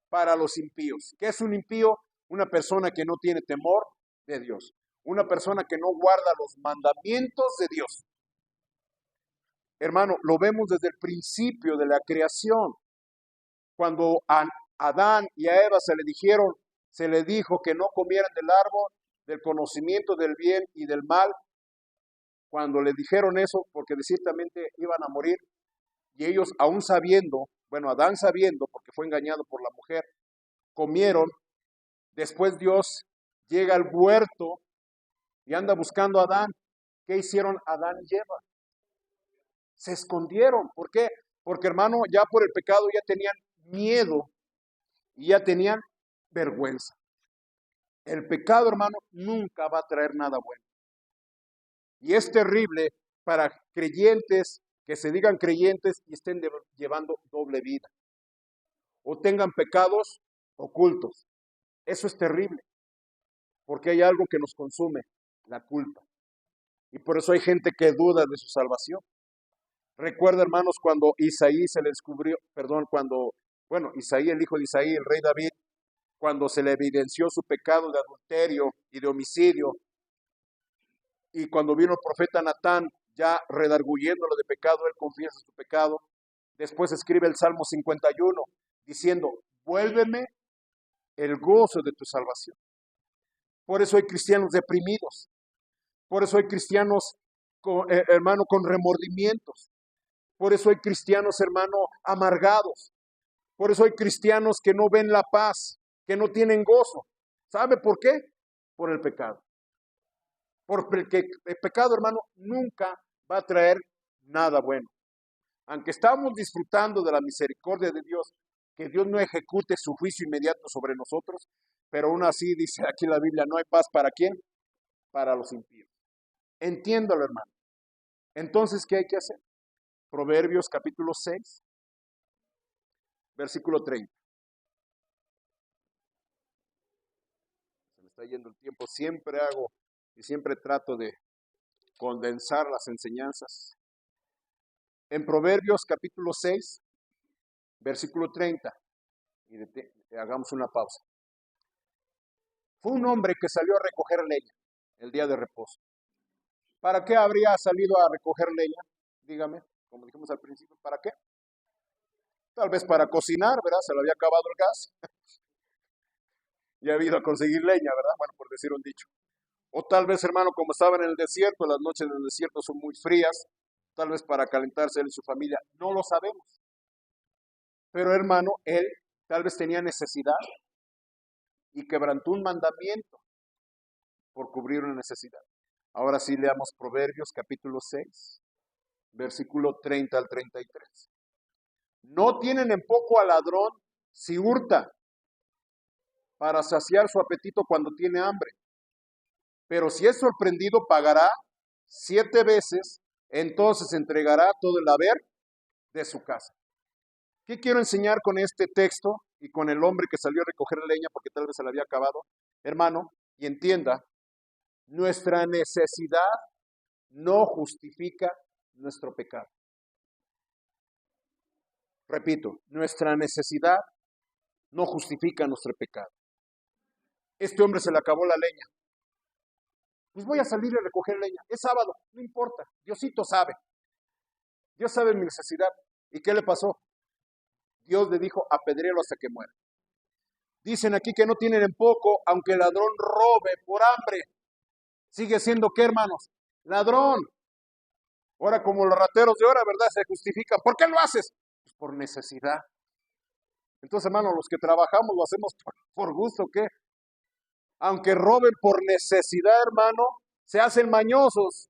Para los impíos. ¿Qué es un impío? Una persona que no tiene temor de Dios. Una persona que no guarda los mandamientos de Dios. Hermano, lo vemos desde el principio de la creación. Cuando a Adán y a Eva se le dijo que no comieran del árbol del conocimiento del bien y del mal. Cuando le dijeron eso, porque ciertamente iban a morir, y ellos aún sabiendo, bueno, Adán sabiendo, porque fue engañado por la mujer, comieron. Después Dios llega al huerto y anda buscando a Adán. ¿Qué hicieron Adán y Eva? Se escondieron. ¿Por qué? Porque, hermano, ya por el pecado ya tenían miedo y ya tenían vergüenza. El pecado, hermano, nunca va a traer nada bueno. Y es terrible para creyentes que se digan creyentes y estén llevando doble vida. O tengan pecados ocultos. Eso es terrible. Porque hay algo que nos consume, la culpa. Y por eso hay gente que duda de su salvación. Recuerda, hermanos, cuando Isaí se le descubrió, Isaí, el hijo de Isaí, el rey David, cuando se le evidenció su pecado de adulterio y de homicidio, y cuando vino el profeta Natán, ya redarguyéndolo de pecado, él confiesa su pecado. Después escribe el Salmo 51, diciendo, vuélveme el gozo de tu salvación. Por eso hay cristianos deprimidos. Por eso hay cristianos, hermano, con remordimientos. Por eso hay cristianos, hermano, amargados. Por eso hay cristianos que no ven la paz, que no tienen gozo. ¿Sabe por qué? Por el pecado. Porque el pecado, hermano, nunca va a traer nada bueno. Aunque estamos disfrutando de la misericordia de Dios, que Dios no ejecute su juicio inmediato sobre nosotros, pero aún así dice aquí la Biblia, no hay paz ¿para quién? Para los impíos. Entiéndalo, hermano. Entonces, ¿qué hay que hacer? Proverbios capítulo 6, versículo 30. Se me está yendo el tiempo. Siempre hago y siempre trato de condensar las enseñanzas. En Proverbios capítulo 6, versículo 30. Y hagamos una pausa. Fue un hombre que salió a recoger leña el día de reposo. ¿Para qué habría salido a recoger leña? Dígame, como dijimos al principio, ¿para qué? Tal vez para cocinar, ¿verdad? Se le había acabado el gas. Ya había ido a conseguir leña, ¿verdad? Bueno, por decir un dicho. O tal vez, hermano, como estaba en el desierto, las noches en el desierto son muy frías, tal vez para calentarse él y su familia, no lo sabemos. Pero, hermano, él tal vez tenía necesidad y quebrantó un mandamiento por cubrir una necesidad. Ahora sí leamos Proverbios capítulo 6, versículo 30 al 33. No tienen en poco al ladrón si hurta para saciar su apetito cuando tiene hambre. Pero si es sorprendido, pagará 7 veces, entonces entregará todo el haber de su casa. ¿Qué quiero enseñar con este texto y con el hombre que salió a recoger leña porque tal vez se le había acabado? Hermano, y entienda, nuestra necesidad no justifica nuestro pecado. Repito, nuestra necesidad no justifica nuestro pecado. Este hombre se le acabó la leña. Pues voy a salir a recoger leña. Es sábado, no importa. Diosito sabe. Dios sabe mi necesidad. ¿Y qué le pasó? Dios le dijo, apedréalo hasta que muera. Dicen aquí que no tienen en poco, aunque el ladrón robe por hambre. Sigue siendo, ¿qué, hermanos? Ladrón. Ahora, como los rateros de ahora, ¿verdad? Se justifican. ¿Por qué lo haces? Pues por necesidad. Entonces, hermanos, los que trabajamos lo hacemos por gusto, ¿qué? Aunque roben por necesidad, hermano, se hacen mañosos.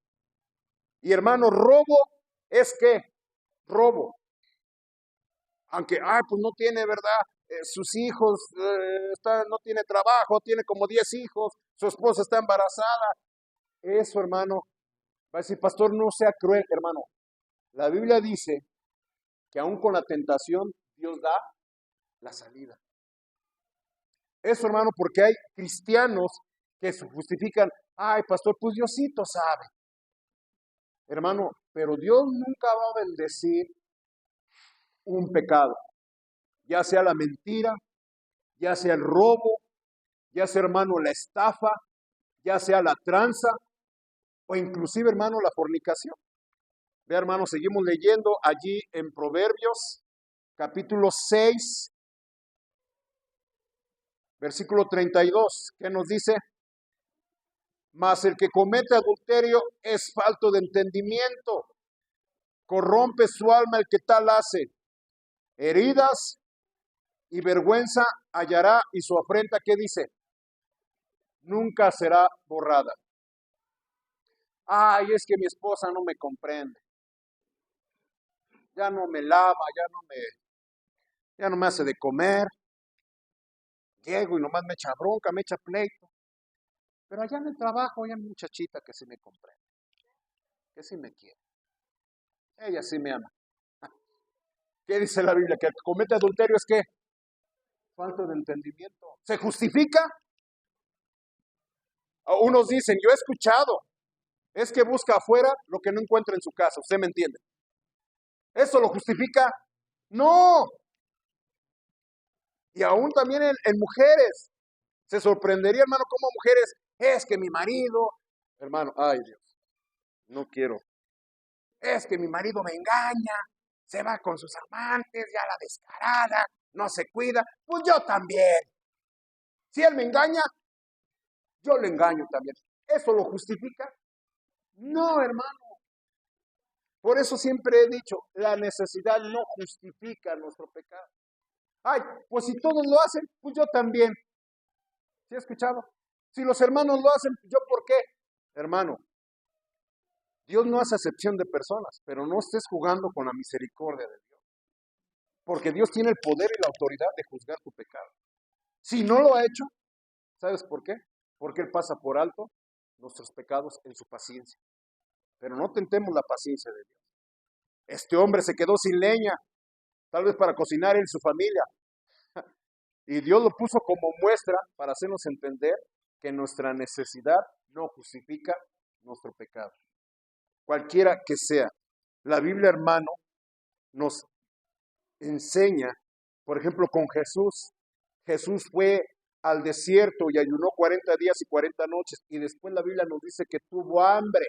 Y, hermano, robo es ¿qué? Robo. Aunque, pues no tiene, ¿verdad? Sus hijos, no tiene trabajo, tiene como 10 hijos, su esposa está embarazada. Eso, hermano, va a decir, pastor, no sea cruel, hermano. La Biblia dice que aún con la tentación, Dios da la salida. Eso, hermano, porque hay cristianos que se justifican, ay, pastor, pues Diosito sabe. Hermano, pero Dios nunca va a bendecir un pecado, ya sea la mentira, ya sea el robo, ya sea, hermano, la estafa, ya sea la tranza, o inclusive, hermano, la fornicación. Ve, hermano, seguimos leyendo allí en Proverbios, capítulo 6, versículo 32, ¿qué nos dice? Mas el que comete adulterio es falto de entendimiento, corrompe su alma el que tal hace. Heridas y vergüenza hallará y su afrenta, ¿qué dice? Nunca será borrada. Ay, es que mi esposa no me comprende. Ya no me lava, ya no me hace de comer. Llego y nomás me echa bronca, me echa pleito. Pero allá en el trabajo hay una muchachita que sí me comprende, que sí me quiere. Ella sí me ama. ¿Qué dice la Biblia? Que el que comete adulterio es ¿qué? Falta de entendimiento. ¿Se justifica? Unos dicen, yo he escuchado, es que busca afuera lo que no encuentra en su casa. ¿Usted me entiende? ¿Eso lo justifica? No. Y aún también en mujeres. Se sorprendería, hermano, como mujeres, es que mi marido, hermano, ay Dios, no quiero. Es que mi marido me engaña, se va con sus amantes, ya la descarada, no se cuida. Pues yo también. Si él me engaña, yo le engaño también. ¿Eso lo justifica? No, hermano. Por eso siempre he dicho, la necesidad no justifica nuestro pecado. Ay, pues si todos lo hacen, pues yo también. ¿Sí he escuchado? Si los hermanos lo hacen, ¿yo por qué? Hermano, Dios no hace acepción de personas, pero no estés jugando con la misericordia de Dios. Porque Dios tiene el poder y la autoridad de juzgar tu pecado. Si no lo ha hecho, ¿sabes por qué? Porque Él pasa por alto nuestros pecados en su paciencia. Pero no tentemos la paciencia de Dios. Este hombre se quedó sin leña, tal vez para cocinar él y su familia. Y Dios lo puso como muestra para hacernos entender que nuestra necesidad no justifica nuestro pecado. Cualquiera que sea. La Biblia, hermano, nos enseña, por ejemplo, con Jesús. Jesús fue al desierto y ayunó 40 días y 40 noches. Y después la Biblia nos dice que tuvo hambre.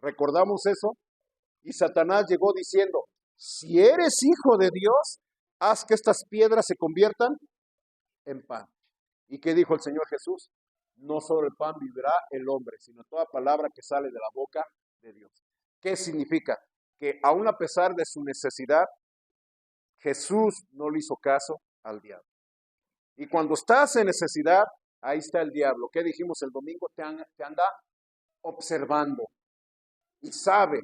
¿Recordamos eso? Y Satanás llegó diciendo, si eres hijo de Dios, haz que estas piedras se conviertan en pan. ¿Y qué dijo el Señor Jesús? No solo el pan vivirá el hombre, sino toda palabra que sale de la boca de Dios. ¿Qué significa? Que aun a pesar de su necesidad, Jesús no le hizo caso al diablo. Y cuando estás en necesidad, ahí está el diablo. ¿Qué dijimos el domingo? Te anda observando y sabe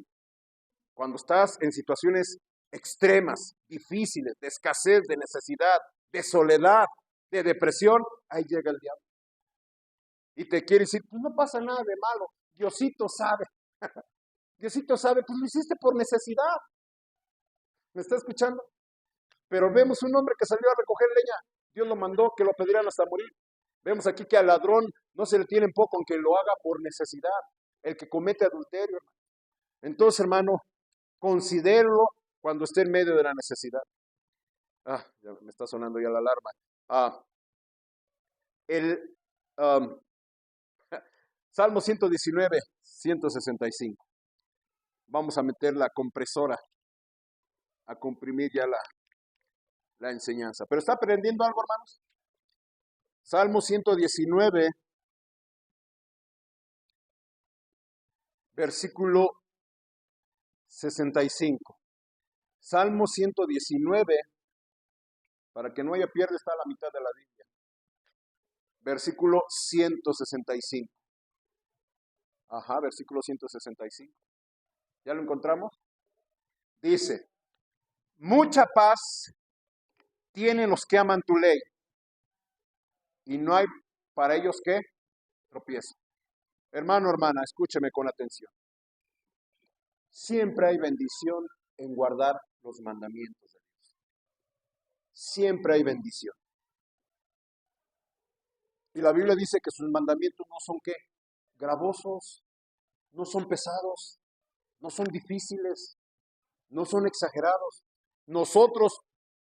cuando estás en situaciones extremas, difíciles, de escasez, de necesidad, de soledad, de depresión, ahí llega el diablo. Y te quiere decir, pues no pasa nada de malo, Diosito sabe. Diosito sabe, pues lo hiciste por necesidad. ¿Me está escuchando? Pero vemos un hombre que salió a recoger leña, Dios lo mandó que lo pedrían hasta morir. Vemos aquí que al ladrón no se le tiene en poco, aunque lo haga por necesidad. El que comete adulterio, hermano. Entonces, hermano, considéralo cuando esté en medio de la necesidad. Ya me está sonando ya la alarma. El Salmo 119, 165. Vamos a meter la compresora a comprimir ya la enseñanza. ¿Pero está aprendiendo algo, hermanos? Salmo 119, versículo 65. Salmo 119, para que no haya pierde, está a la mitad de la Biblia. Versículo 165. Versículo 165. ¿Ya lo encontramos? Dice, mucha paz tienen los que aman tu ley, y no hay para ellos que tropiezo. Hermano, hermana, escúcheme con atención. Siempre hay bendición en guardar los mandamientos de Dios. Siempre hay bendición. Y la Biblia dice que sus mandamientos no son ¿qué? Gravosos, no son pesados, no son difíciles, no son exagerados. Nosotros,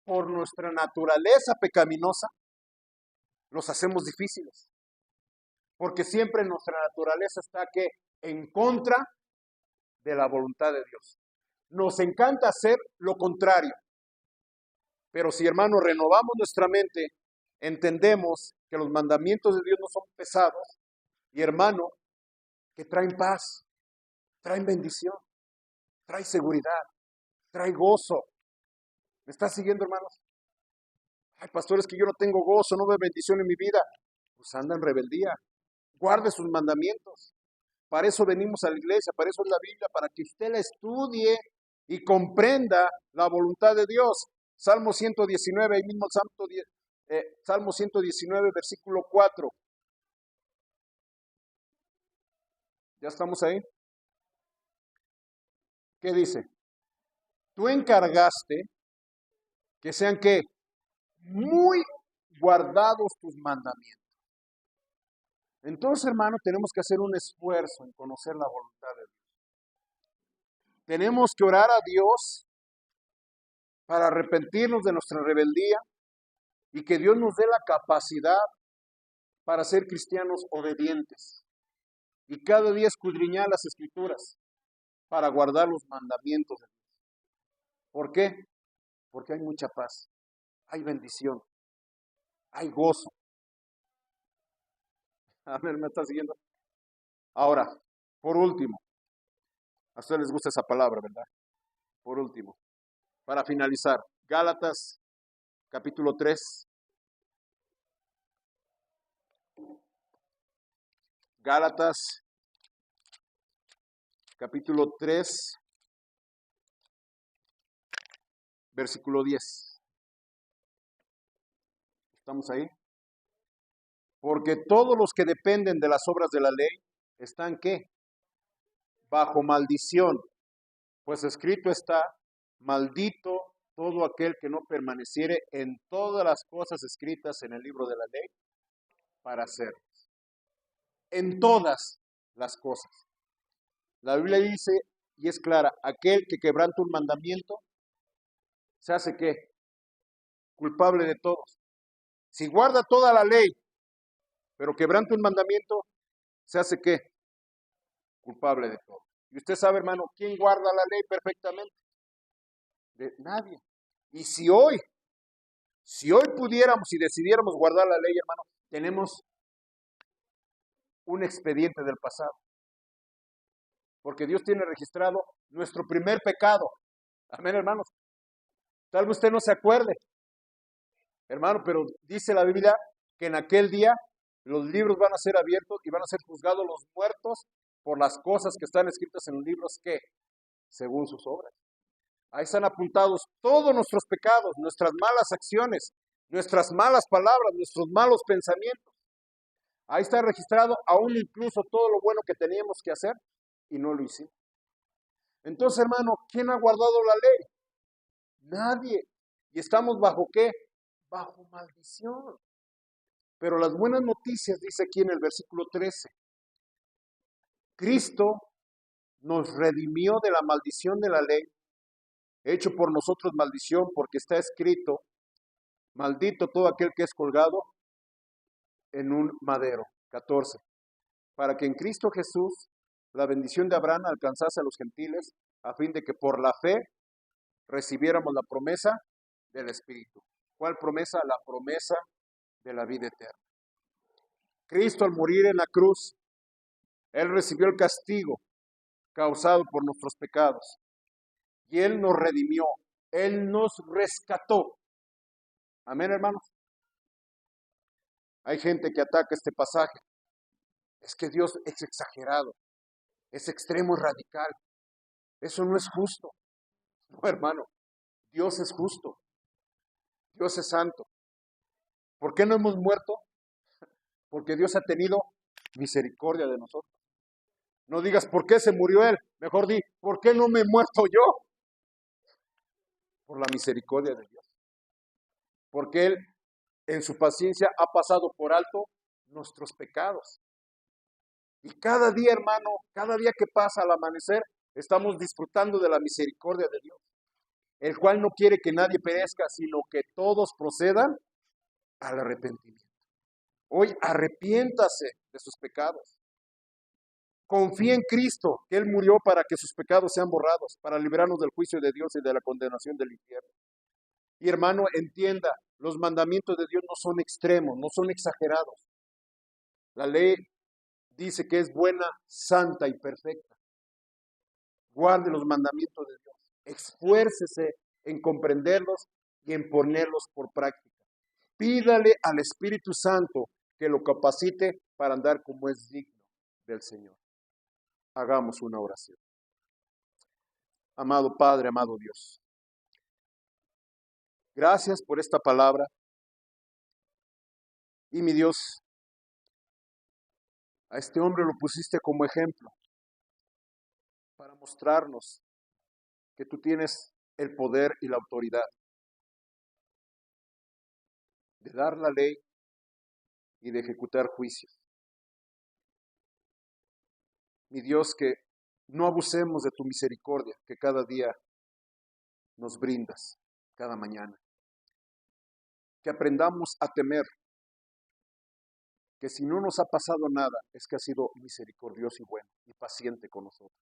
por nuestra naturaleza pecaminosa, los hacemos difíciles. Porque siempre nuestra naturaleza está ¿qué? En contra de la voluntad de Dios. Nos encanta hacer lo contrario. Pero si, hermano, renovamos nuestra mente, entendemos que los mandamientos de Dios no son pesados y, hermano, que traen paz, traen bendición, traen seguridad, traen gozo. ¿Me está siguiendo, hermanos? Ay, pastores, que yo no tengo gozo, no veo bendición en mi vida. Pues anda en rebeldía. Guarde sus mandamientos. Para eso venimos a la iglesia, para eso es la Biblia, para que usted la estudie y comprenda la voluntad de Dios. Salmo 119, ahí mismo Salmo 119, versículo 4. ¿Ya estamos ahí? ¿Qué dice? Tú encargaste que sean ¿qué? Muy guardados tus mandamientos. Entonces, hermano, tenemos que hacer un esfuerzo en conocer la voluntad de Dios. Tenemos que orar a Dios para arrepentirnos de nuestra rebeldía y que Dios nos dé la capacidad para ser cristianos obedientes. Y cada día escudriñar las Escrituras para guardar los mandamientos de Dios. ¿Por qué? Porque hay mucha paz, hay bendición, hay gozo. A ver, ¿me está siguiendo? Ahora, por último, a ustedes les gusta esa palabra, ¿verdad? Por último, para finalizar, Gálatas capítulo 3. Gálatas capítulo 3, versículo 10. ¿Estamos ahí? Porque todos los que dependen de las obras de la ley están ¿qué? Bajo maldición. Pues escrito está, maldito todo aquel que no permaneciere en todas las cosas escritas en el libro de la ley para hacerlas. En todas las cosas. La Biblia dice, y es clara, aquel que quebranta un mandamiento, se hace ¿qué? Culpable de todos. Si guarda toda la ley, pero quebranta un mandamiento, se hace ¿qué? Culpable de todo. Y usted sabe, hermano, ¿quién guarda la ley perfectamente? De nadie. Y si hoy pudiéramos y decidiéramos guardar la ley, hermano, tenemos un expediente del pasado. Porque Dios tiene registrado nuestro primer pecado. Amén, hermanos. Tal vez usted no se acuerde, hermano, pero dice la Biblia que en aquel día los libros van a ser abiertos y van a ser juzgados los muertos por las cosas que están escritas en los libros que, según sus obras. Ahí están apuntados todos nuestros pecados, nuestras malas acciones, nuestras malas palabras, nuestros malos pensamientos. Ahí está registrado aún incluso todo lo bueno que teníamos que hacer y no lo hicimos. Entonces, hermano, ¿quién ha guardado la ley? Nadie. ¿Y estamos bajo qué? Bajo maldición. Pero las buenas noticias, dice aquí en el versículo 13, Cristo nos redimió de la maldición de la ley, hecho por nosotros maldición, porque está escrito, maldito todo aquel que es colgado en un madero. 14. Para que en Cristo Jesús la bendición de Abraham alcanzase a los gentiles, a fin de que por la fe recibiéramos la promesa del Espíritu. ¿Cuál promesa? La promesa de la vida eterna. Cristo al morir en la cruz, Él recibió el castigo causado por nuestros pecados. Y Él nos redimió, Él nos rescató. Amén, hermanos. Hay gente que ataca este pasaje. Es que Dios es exagerado, es extremo y radical. Eso no es justo. No, hermano, Dios es justo. Dios es santo. ¿Por qué no hemos muerto? Porque Dios ha tenido misericordia de nosotros. No digas por qué se murió él. Mejor di, ¿por qué no me he muerto yo? Por la misericordia de Dios. Porque él en su paciencia ha pasado por alto nuestros pecados. Y cada día, hermano, cada día que pasa al amanecer, estamos disfrutando de la misericordia de Dios, el cual no quiere que nadie perezca, sino que todos procedan al arrepentimiento. Hoy arrepiéntase de sus pecados. Confía en Cristo, que Él murió para que sus pecados sean borrados, para librarnos del juicio de Dios y de la condenación del infierno. Y hermano, entienda, los mandamientos de Dios no son extremos, no son exagerados. La ley dice que es buena, santa y perfecta. Guarde los mandamientos de Dios. Esfuércese en comprenderlos y en ponerlos por práctica. Pídale al Espíritu Santo que lo capacite para andar como es digno del Señor. Hagamos una oración. Amado Padre, amado Dios, gracias por esta palabra. Y mi Dios, a este hombre lo pusiste como ejemplo para mostrarnos que tú tienes el poder y la autoridad de dar la ley y de ejecutar juicios. Mi Dios, que no abusemos de tu misericordia que cada día nos brindas, cada mañana. Que aprendamos a temer, que si no nos ha pasado nada, es que ha sido misericordioso y bueno y paciente con nosotros.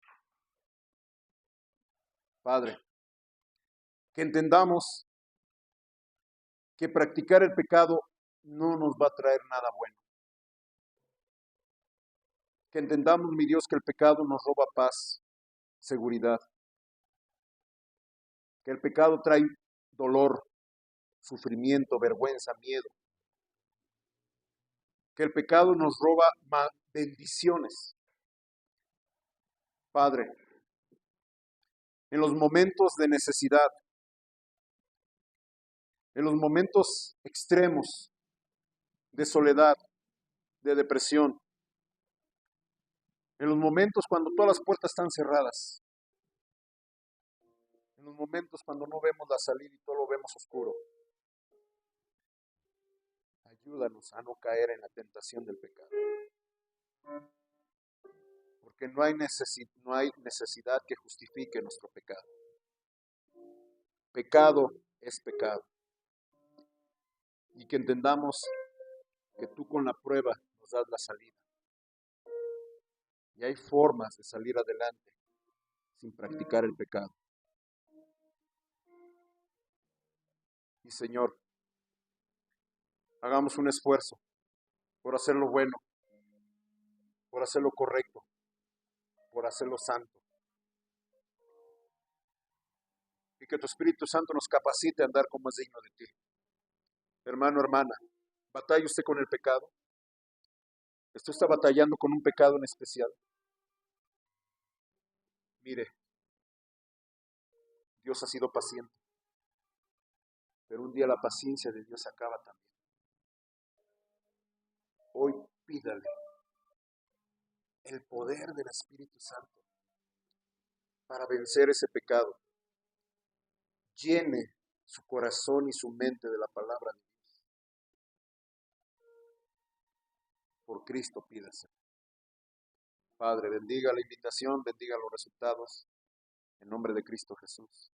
Padre, que entendamos que practicar el pecado no nos va a traer nada bueno. Que entendamos, mi Dios, que el pecado nos roba paz, seguridad. Que el pecado trae dolor, sufrimiento, vergüenza, miedo. Que el pecado nos roba bendiciones. Padre, en los momentos de necesidad, en los momentos extremos de soledad, de depresión, en los momentos cuando todas las puertas están cerradas, en los momentos cuando no vemos la salida y todo lo vemos oscuro, ayúdanos a no caer en la tentación del pecado. Porque no hay necesidad que justifique nuestro pecado. Pecado es pecado. Y que entendamos que tú con la prueba nos das la salida. Y hay formas de salir adelante sin practicar el pecado. Y Señor, hagamos un esfuerzo por hacer lo bueno, por hacer lo correcto, por hacer lo santo. Y que tu Espíritu Santo nos capacite a andar como es digno de ti. Hermano, hermana, ¿batalla usted con el pecado? ¿Usted está batallando con un pecado en especial? Mire, Dios ha sido paciente, pero un día la paciencia de Dios acaba también. Hoy pídale el poder del Espíritu Santo para vencer ese pecado. Llene su corazón y su mente de la palabra de Dios. Por Cristo pídase. Padre, bendiga la invitación, bendiga los resultados. En nombre de Cristo Jesús.